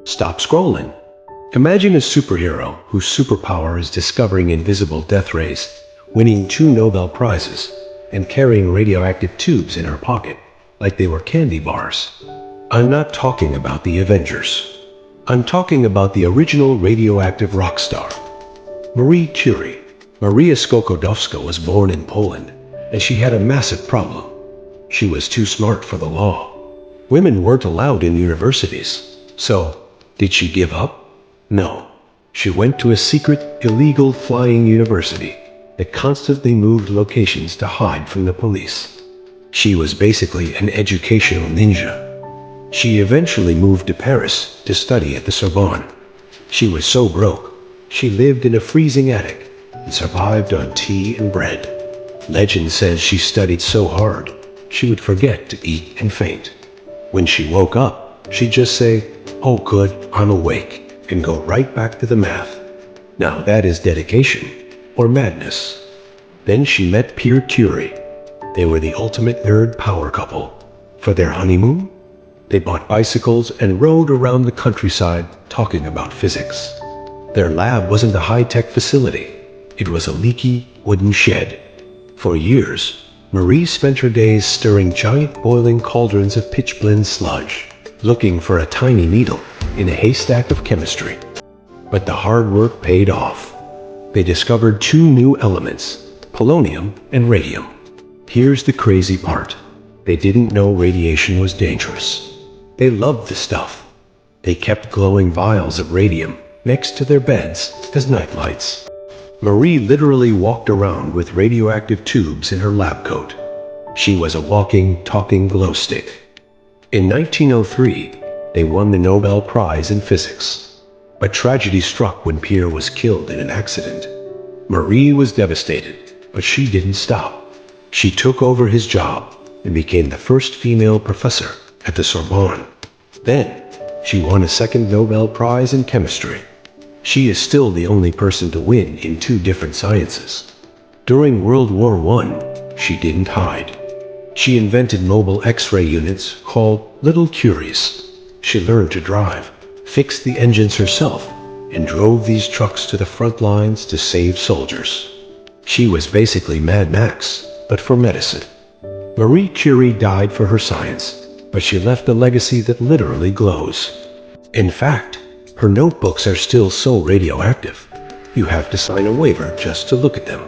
Stop scrolling. Imagine a superhero whose superpower is discovering invisible death rays, winning 2 Nobel Prizes, and carrying radioactive tubes in her pocket like they were candy bars. I'm not talking about the Avengers. I'm talking about the original radioactive rock star, Marie Curie. Maria Skłodowska was born in Poland, and she had a massive problem. She was too smart for the law. Women weren't allowed in universities. So, did she give up? No. She went to a secret, illegal flying university that constantly moved locations to hide from the police. She was basically an educational ninja. She eventually moved to Paris to study at the Sorbonne. She was so broke, she lived in a freezing attic and survived on tea and bread. Legend says she studied so hard, she would forget to eat and faint. When she woke up, she'd just say, "Oh good, I'm awake," and go right back to the math. Now that is dedication, or madness. Then she met Pierre Curie. They were the ultimate nerd power couple. For their honeymoon, they bought bicycles and rode around the countryside talking about physics. Their lab wasn't a high-tech facility. It was a leaky wooden shed. For years, Marie spent her days stirring giant boiling cauldrons of pitch-blende sludge, looking for a tiny needle in a haystack of chemistry. But the hard work paid off. They discovered 2 new elements, polonium and radium. Here's the crazy part. They didn't know radiation was dangerous. They loved the stuff. They kept glowing vials of radium next to their beds as nightlights. Marie literally walked around with radioactive tubes in her lab coat. She was a walking, talking glow stick. In 1903, they won the Nobel Prize in Physics. But tragedy struck when Pierre was killed in an accident. Marie was devastated, but she didn't stop. She took over his job and became the first female professor at the Sorbonne. Then, she won a second Nobel Prize in chemistry. She is still the only person to win in 2 different sciences. During World War I, she didn't hide. She invented mobile X-ray units called Little Curies. She learned to drive, fixed the engines herself, and drove these trucks to the front lines to save soldiers. She was basically Mad Max, but for medicine. Marie Curie died for her science, but she left a legacy that literally glows. In fact, her notebooks are still so radioactive, you have to sign a waiver just to look at them.